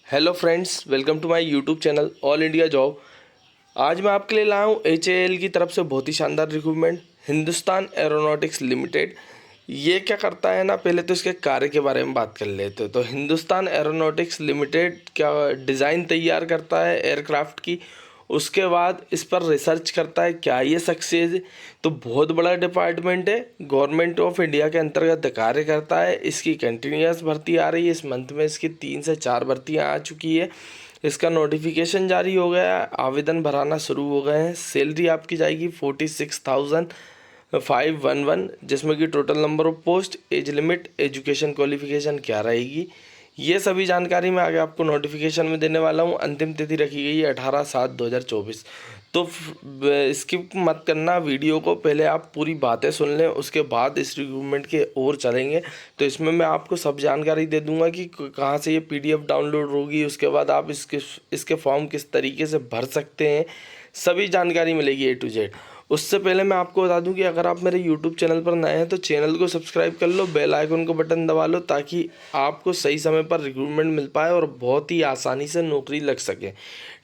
Hello friends, welcome to my YouTube channel all India job. आज मैं आपके लिए लाया हूँ HAL की तरफ से बहुत ही शानदार रिक्रूटमेंट, हिंदुस्तान एरोनॉटिक्स लिमिटेड। ये क्या करता है ना, पहले तो इसके कार्य के बारे में बात कर लेते हैं। तो हिंदुस्तान एरोनॉटिक्स लिमिटेड क्या डिज़ाइन तैयार करता है एयरक्राफ्ट की, उसके बाद इस पर रिसर्च करता है क्या ये सक्सेस है। तो बहुत बड़ा डिपार्टमेंट है, गवर्नमेंट ऑफ इंडिया के अंतर्गत कार्य करता है। इसकी कंटिन्यूस भर्ती आ रही है, इस मंथ में इसकी 3 से 4 भर्तियाँ आ चुकी है। इसका नोटिफिकेशन जारी हो गया है, आवेदन भराना शुरू हो गए हैं। सैलरी आपकी जाएगी 46,511, जिसमें कि total number of post, age limit, education qualification क्या रहेगी, ये सभी जानकारी मैं आगे आपको नोटिफिकेशन में देने वाला हूँ। अंतिम तिथि रखी गई है 18/7/2024। तो स्किप मत करना वीडियो को, पहले आप पूरी बातें सुन लें, उसके बाद इस रिक्रूटमेंट के ओर चलेंगे। तो इसमें मैं आपको सब जानकारी दे दूंगा कि कहाँ से ये PDF डाउनलोड होगी, उसके बाद आप इसके फॉर्म किस तरीके से भर सकते हैं, सभी जानकारी मिलेगी A to Z। उससे पहले मैं आपको बता दूं कि अगर आप मेरे YouTube चैनल पर नए हैं तो चैनल को सब्सक्राइब कर लो, बेल आइकन को बटन दबा लो, ताकि आपको सही समय पर रिक्रूटमेंट मिल पाए और बहुत ही आसानी से नौकरी लग सके।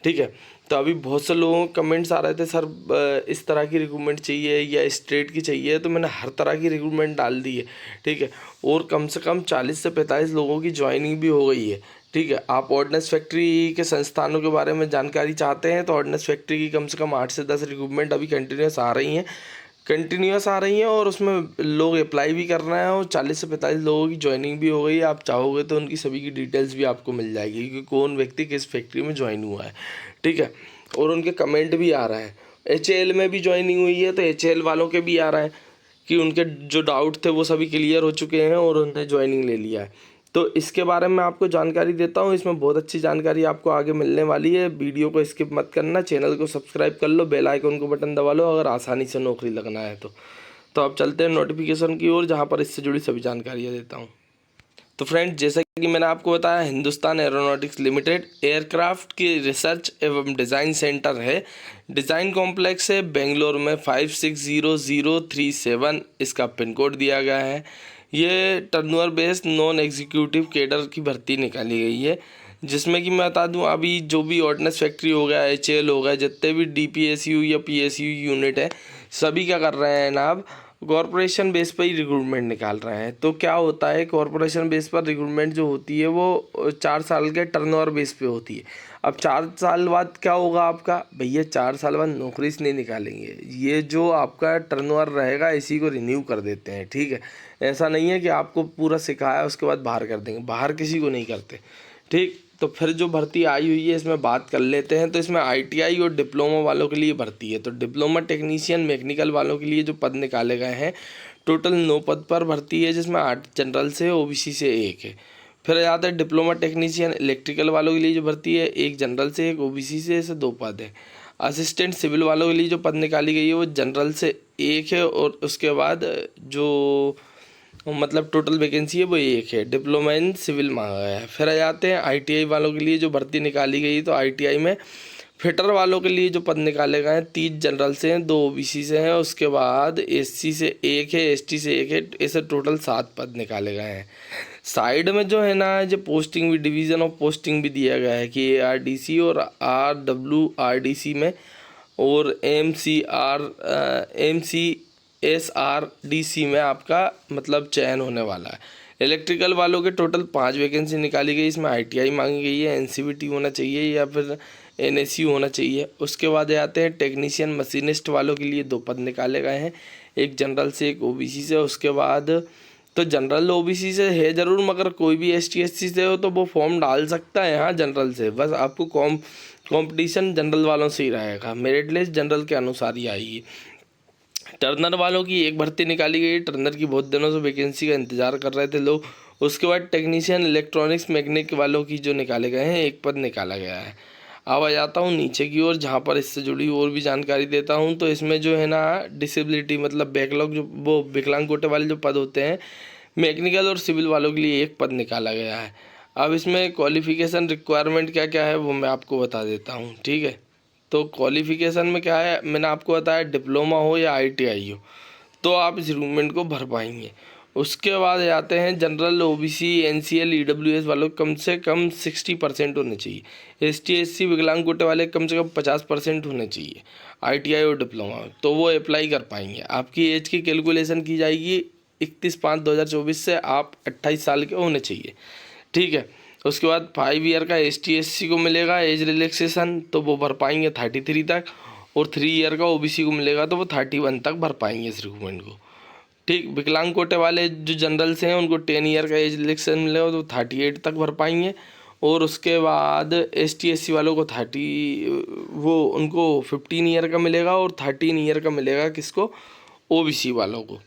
ठीक है। तो अभी बहुत से लोगों के कमेंट्स आ रहे थे, सर इस तरह की रिक्रूटमेंट चाहिए या स्टेट की चाहिए, तो मैंने हर तरह की रिक्रूटमेंट डाल दी है। ठीक है। और कम से कम 40 से 45 लोगों की ज्वाइनिंग भी हो गई है। ठीक है। आप ऑर्डिनेंस फैक्ट्री के संस्थानों के बारे में जानकारी चाहते हैं तो ऑर्डिनेंस फैक्ट्री की कम से कम 8 से 10 रिक्रूटमेंट अभी कंटिन्यूस आ रही हैं और उसमें लोग अप्लाई भी कर रहे हैं और 40 से 45 लोगों की ज्वाइनिंग भी हो गई है। आप चाहोगे तो उनकी सभी की डिटेल्स भी आपको मिल जाएगी कि कौन व्यक्ति किस फैक्ट्री में ज्वाइन हुआ है। ठीक है। और उनके कमेंट भी आ रहे हैं। HAL में भी ज्वाइनिंग हुई है तो HAL वालों के भी आ रहे हैं कि उनके जो डाउट थे वो सभी क्लियर हो चुके हैं और उन्होंने ज्वाइनिंग ले लिया है। तो इसके बारे में आपको जानकारी देता हूँ, इसमें बहुत अच्छी जानकारी आपको आगे मिलने वाली है। वीडियो को स्किप मत करना, चैनल को सब्सक्राइब कर लो, बेल आइकन को बटन दबा लो अगर आसानी से नौकरी लगना है तो अब चलते हैं नोटिफिकेशन की ओर, जहाँ पर इससे जुड़ी सभी जानकारियाँ देता हूँ। तो फ्रेंड्स, जैसा कि मैंने आपको बताया, हिंदुस्तान एरोनॉटिक्स लिमिटेड एयरक्राफ्ट की रिसर्च एवं डिज़ाइन सेंटर है। डिज़ाइन कॉम्प्लेक्स है बेंगलोर में, 560037 इसका पिन कोड दिया गया है। ये turnover based non executive cadre की भर्ती निकाली गई है, जिसमें कि मैं बता दूं अभी जो भी ऑर्डिनेंस फैक्ट्री हो गया, HAL हो गया, जितने भी DPSU या PSU यूनिट है, सभी क्या कर रहे हैं ना, अब कॉरपोरेशन बेस पर ही रिक्रूटमेंट निकाल रहे हैं। तो क्या होता है, कॉरपोरेशन बेस पर रिक्रूटमेंट जो होती है वो 4 साल के टर्नओवर बेस पे होती है। अब 4 साल बाद क्या होगा आपका, भैया 4 साल बाद नौकरी से नहीं निकालेंगे, ये जो आपका टर्नओवर रहेगा इसी को रिन्यू कर देते हैं। ठीक है। ऐसा नहीं है कि आपको पूरा सिखाया उसके बाद बाहर कर देंगे, बाहर किसी को नहीं करते। ठीक। तो फिर जो भर्ती आई हुई है इसमें बात कर लेते हैं। तो इसमें ITI और डिप्लोमा वालों के लिए भर्ती है। तो डिप्लोमा टेक्नीशियन मैकेनिकल वालों के लिए जो पद निकाले गए हैं, टोटल 9 पद पर भर्ती है, जिसमें 8 जनरल से OBC से 1 है। फिर आता है डिप्लोमा टेक्नीशियन इलेक्ट्रिकल वालों के लिए जो भर्ती है, 1 जनरल से 1 OBC से, ऐसे 2 पद है। असिस्टेंट सिविल वालों के लिए जो पद निकाली गई है वो जनरल से 1 है और उसके बाद जो मतलब टोटल वैकेंसी है वो 1 है। डिप्लोमा इन सिविल मांगा गया है। फिर आ जाते हैं ITI वालों के लिए जो भर्ती निकाली गई, तो ITI में फिटर वालों के लिए जो पद निकाले गए हैं, 30 जनरल से हैं, 2 OBC से हैं, उसके बाद SC से 1 है, ST से 1 है, ऐसे टोटल 7 पद निकाले गए हैं। साइड में जो है ना, जो पोस्टिंग भी, डिवीज़न ऑफ पोस्टिंग भी दिया गया है कि ARDC और RWRDC में और MCSRDC में आपका मतलब चयन होने वाला है। इलेक्ट्रिकल वालों के टोटल 5 वैकेंसी निकाली गई, इसमें ITI मांगी गई है, NCVT होना चाहिए या फिर NSU होना चाहिए। उसके बाद आते हैं टेक्नीशियन मशीनिस्ट वालों के लिए 2 पद निकाले गए हैं, 1 जनरल से 1 OBC से। उसके बाद तो जनरल OBC से है ज़रूर, मगर कोई भी ST SC से हो तो वो फॉर्म डाल सकता है। हाँ, जनरल से बस आपको कंपटीशन जनरल वालों से ही रहेगा, मेरिट लिस्ट जनरल के अनुसार ही आएगी। टर्नर वालों की 1 भर्ती निकाली गई, टर्नर की बहुत दिनों से वैकेंसी का इंतजार कर रहे थे लोग। उसके बाद टेक्नीशियन इलेक्ट्रॉनिक्स मैकेनिक वालों की जो निकाले गए हैं, 1 पद निकाला गया है। अब आ जाता हूँ नीचे की ओर, जहाँ पर इससे जुड़ी और भी जानकारी देता हूँ। तो इसमें जो है ना, डिसेबिलिटी मतलब बैकलॉग, जो वो विकलांग कोटे वाले जो पद होते हैं, मैकेनिकल और सिविल वालों के लिए 1 पद निकाला गया है। अब इसमें क्वालिफिकेशन रिक्वायरमेंट क्या क्या है वो मैं आपको बता देता हूँ। ठीक है। तो क्वालिफिकेशन में क्या है, मैंने आपको बताया डिप्लोमा हो या ITI हो तो आप इस रिक्रूटमेंट को भर पाएंगे। उसके बाद आते हैं जनरल, ओबीसी, एनसीएल, ईडब्ल्यूएस वालों कम से कम 60% होने चाहिए। एसटी एससी विकलांग कोटे वाले कम से कम 50% होने चाहिए आईटीआई और डिप्लोमा, तो वो अप्लाई कर पाएंगे। आपकी एज की कैलकुलेशन की जाएगी 31/5/2024 से, आप 28 साल के होने चाहिए, ठीक है। उसके बाद 5 ईयर का एसटी एससी को मिलेगा एज रिलैक्सेशन, तो वो भर पाएंगे 33 तक, और 3 ईयर का ओबीसी को मिलेगा तो वो 31 तक भर पाएंगे इस रिक्रूटमेंट को, ठीक। विकलांग कोटे वाले जो जनरल से हैं उनको 10 ईयर का एज रिलैक्सेशन मिलेगा तो 38 तक भर पाएंगे। और उसके बाद एसटी एससी वालों को उनको 15 ईयर का मिलेगा और 13 ईयर का मिलेगा किसको, ओबीसी वालों को।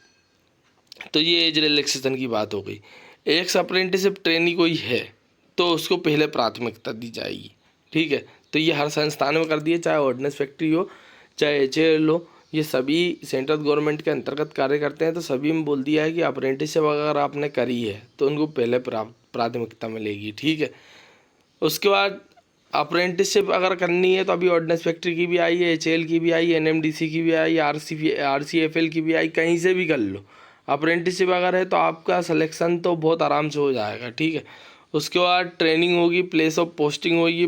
तो ये एज रिलैक्सेशन की बात हो गई। एक्स अप्रेंटिसशिप ट्रेनी कोई है तो उसको पहले प्राथमिकता दी जाएगी, ठीक है। तो ये हर संस्थान में कर दिए, चाहे ऑर्डिनेंस फैक्ट्री हो चाहे एचएएल हो, ये सभी सेंट्रल गवर्नमेंट के अंतर्गत कार्य करते हैं। तो सभी में बोल दिया है कि अप्रेंटिसशिप अगर आपने करी है तो उनको पहले प्राथमिकता मिलेगी, ठीक है। उसके बाद अप्रेंटिसशिप अगर करनी है तो अभी ऑर्डिनेंस फैक्ट्री की भी आई है, एचएएल की भी आई है, एनएमडीसी की भी आई, आरसीएफएल की भी आई, कहीं से भी कर लो। अप्रेंटिसशिप अगर है तो आपका सिलेक्शन तो बहुत आराम से हो जाएगा, ठीक है। उसके बाद ट्रेनिंग होगी, प्लेस ऑफ पोस्टिंग होगी,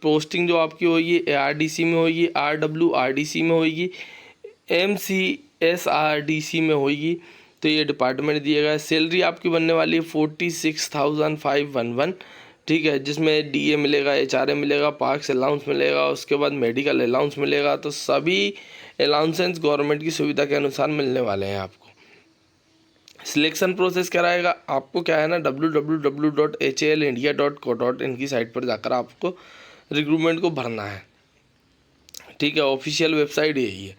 पोस्टिंग जो आपकी होगी एआरडीसी में होगी, आरडब्ल्यूआरडीसी में होगी, एमसीएसआरडीसी में होगी, तो ये डिपार्टमेंट दिया गया है। सैलरी आपकी बनने वाली है 46,511, ठीक है, जिसमें डीए मिलेगा, एचआरए मिलेगा, पार्क्स अलाउंस मिलेगा, उसके बाद मेडिकल अलाउंस मिलेगा। तो सभी अलाउंसेंस गवर्नमेंट की सुविधा के अनुसार मिलने वाले हैं आपको। सिलेक्शन प्रोसेस कराएगा आपको, क्या है ना, www.halindia.co.in की साइट पर जाकर आपको रिक्रूटमेंट को भरना है, ठीक है। ऑफिशियल वेबसाइट यही है।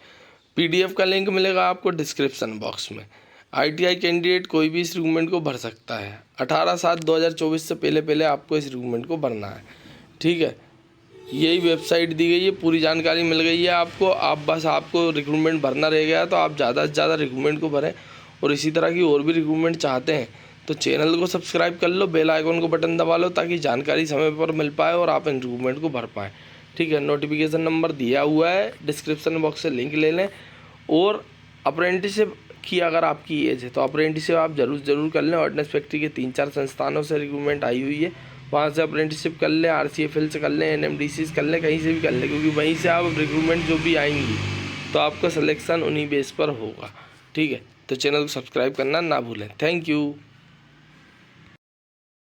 पीडीएफ का लिंक मिलेगा आपको डिस्क्रिप्शन बॉक्स में। आईटीआई कैंडिडेट कोई भी इस रिक्रूटमेंट को भर सकता है। 18/7/2024 से पहले आपको इस रिक्रूटमेंट को भरना है, ठीक है। यही वेबसाइट दी गई है, पूरी जानकारी मिल गई है आपको। आपको रिक्रूटमेंट भरना रह गया तो आप ज़्यादा से ज़्यादा रिक्रूटमेंट को भरें, और इसी तरह की और भी रिक्रूटमेंट चाहते हैं तो चैनल को सब्सक्राइब कर लो, बेल आइकन को बटन दबा लो, ताकि जानकारी समय पर मिल पाए और आप इन रिक्रूटमेंट को भर पाएँ, ठीक है। नोटिफिकेशन नंबर दिया हुआ है, डिस्क्रिप्शन बॉक्स से लिंक ले लें। और अप्रेंटिसशिप की अगर आपकी एज है तो अप्रेंटिसशिप आप जरूर कर लें। ऑर्डिनेंस फैक्ट्री के 3-4 संस्थानों से रिक्रूटमेंट आई हुई है, वहाँ से अप्रेंटिसशिप कर लें, आरसीएफएल से कर लें, एनएमडीसी से कर लें, कहीं से भी कर लें, क्योंकि वहीं से आप रिक्रूटमेंट जो भी आएंगी तो आपका सिलेक्शन उन्हीं बेस पर होगा, ठीक है। तो चैनल को सब्सक्राइब करना ना भूलें। Thank you.